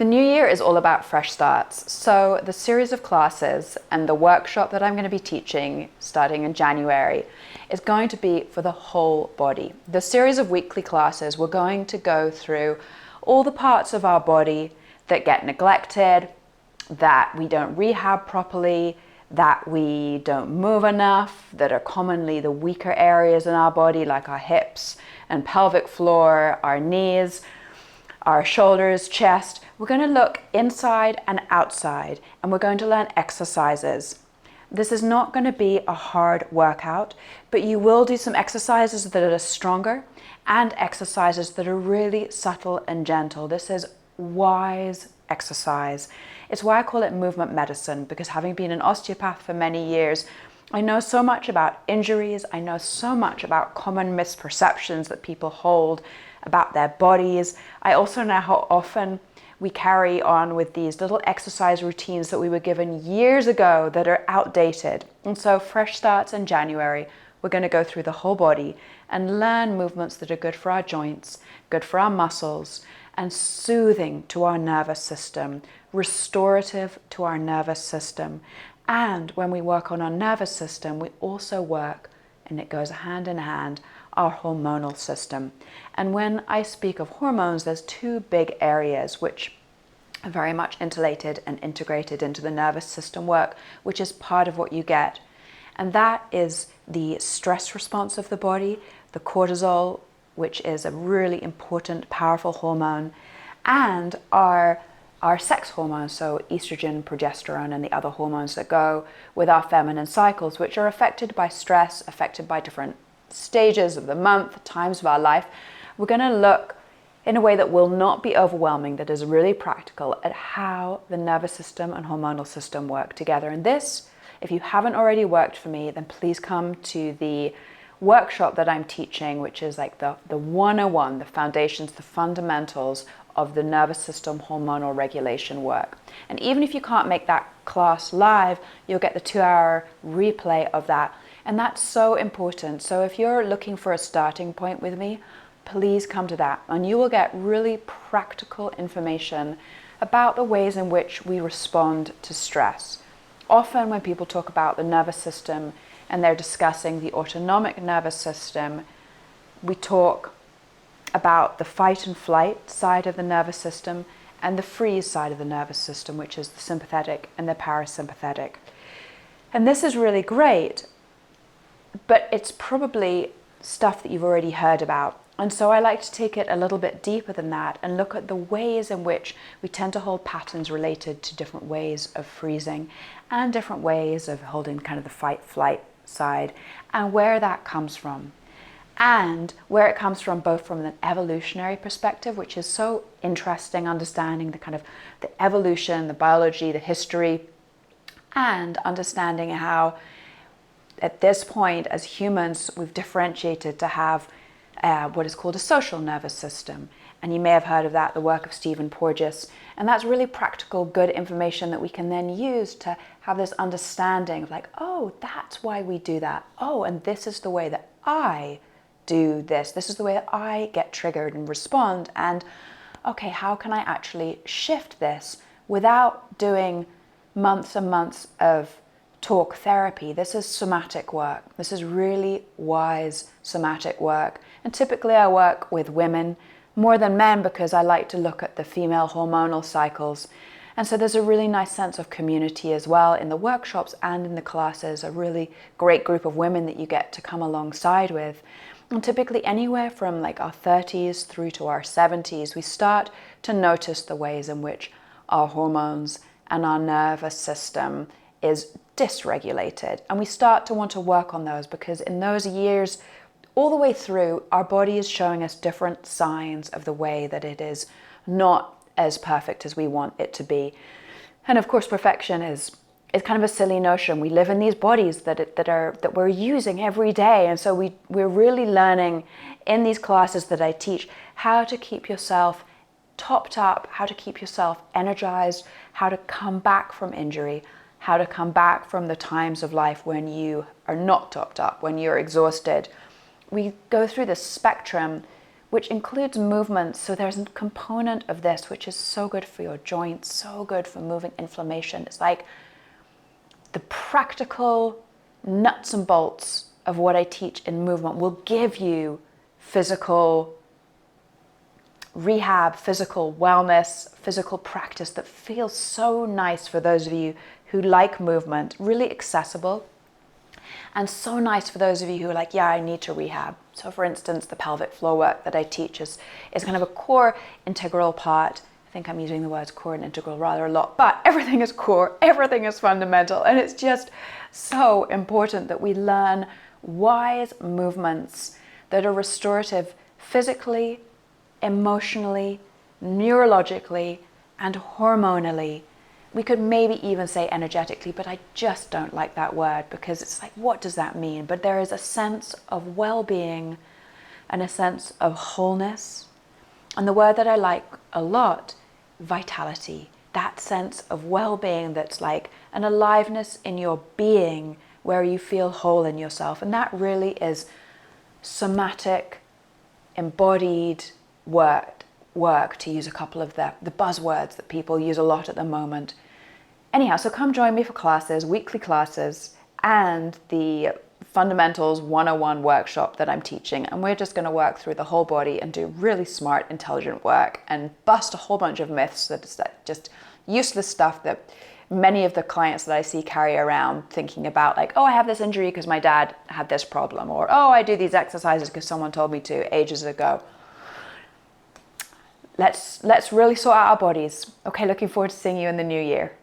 The new year is all about fresh starts. So the series of classes and the workshop that I'm going to be teaching starting in January is going to be for the whole body. The series of weekly classes, we're going to go through all the parts of our body that get neglected, that we don't rehab properly, that we don't move enough, that are commonly the weaker areas in our body, like our hips and pelvic floor, our knees, our shoulders, chest. We're going to look inside and outside, and we're going to learn exercises. This is not going to be a hard workout, but you will do some exercises that are stronger and exercises that are really subtle and gentle. This is wise exercise. It's why I call it movement medicine, because having been an osteopath for many years, I know so much about injuries. I know so much about common misperceptions that people hold about their bodies. I also know how often we carry on with these little exercise routines that we were given years ago that are outdated. And so fresh starts in January, we're going to go through the whole body and learn movements that are good for our joints, good for our muscles, and soothing to our nervous system, restorative to our nervous system. And when we work on our nervous system, we also work, and it goes hand in hand, our hormonal system. And when I speak of hormones, there's two big areas which are very much interrelated and integrated into the nervous system work, which is part of what you get. And that is the stress response of the body, the cortisol, which is a really important, powerful hormone, and our sex hormones, so estrogen, progesterone, and the other hormones that go with our feminine cycles, which are affected by stress, affected by different stages of the month, times of our life. We're going to look in a way that will not be overwhelming, that is really practical, at how the nervous system and hormonal system work together. And this, if you haven't already worked for me, then please come to the workshop that I'm teaching, which is like the 101, the foundations, the fundamentals of the nervous system hormonal regulation work. And even if you can't make that class live, you'll get the 2-hour replay of that. And that's so important. So if you're looking for a starting point with me, please come to that. And you will get really practical information about the ways in which we respond to stress. Often when people talk about the nervous system and they're discussing the autonomic nervous system, we talk about the fight and flight side of the nervous system and the freeze side of the nervous system, which is the sympathetic and the parasympathetic. And this is really great, but it's probably stuff that you've already heard about. And so I like to take it a little bit deeper than that and look at the ways in which we tend to hold patterns related to different ways of freezing and different ways of holding kind of the fight-flight side, and where that comes from. And where it comes from, both from an evolutionary perspective, which is so interesting, understanding the kind of the evolution, the biology, the history, and understanding how at this point as humans we've differentiated to have what is called a social nervous system. And you may have heard of that, the work of Stephen Porges. And that's really practical, good information that we can then use to have this understanding of like, oh, that's why we do that. Oh, and this is the way that I do this. This is the way that I get triggered and respond. And okay, how can I actually shift this without doing months and months of talk therapy? This is somatic work. This is really wise somatic work. And typically I work with women more than men because I like to look at the female hormonal cycles. And so there's a really nice sense of community as well in the workshops and in the classes, a really great group of women that you get to come alongside with. And typically anywhere from like our 30s through to our 70s, we start to notice the ways in which our hormones and our nervous system is dysregulated. And we start to want to work on those because in those years, all the way through, our body is showing us different signs of the way that it is not as perfect as we want it to be. And of course, perfection is kind of a silly notion. We live in these bodies that we're using every day. And so we're really learning in these classes that I teach how to keep yourself topped up, how to keep yourself energized, how to come back from injury, how to come back from the times of life when you are not topped up, when you're exhausted. We go through this spectrum which includes movements. So there's a component of this which is so good for your joints, so good for moving inflammation. It's like the practical nuts and bolts of what I teach in movement will give you physical rehab, physical wellness, physical practice that feels so nice for those of you who like movement, really accessible, and so nice for those of you who are like, yeah, I need to rehab. So for instance, the pelvic floor work that I teach is kind of a core integral part. I think I'm using the words core and integral rather a lot, but everything is core, everything is fundamental, and it's just so important that we learn wise movements that are restorative physically, emotionally, neurologically, and hormonally. We could maybe even say energetically, but I just don't like that word because it's like, what does that mean? But there is a sense of well-being and a sense of wholeness. And the word that I like a lot, vitality, that sense of well-being that's like an aliveness in your being where you feel whole in yourself. And that really is somatic, embodied work, to use a couple of the buzzwords that people use a lot at the moment. Anyhow, so come join me for classes, weekly classes, and the Fundamentals 101 workshop that I'm teaching. And we're just going to work through the whole body and do really smart, intelligent work and bust a whole bunch of myths that's just useless stuff that many of the clients that I see carry around thinking about, like, oh, I have this injury because my dad had this problem, or oh, I do these exercises because someone told me to ages ago. Let's really sort out our bodies. Okay, looking forward to seeing you in the new year.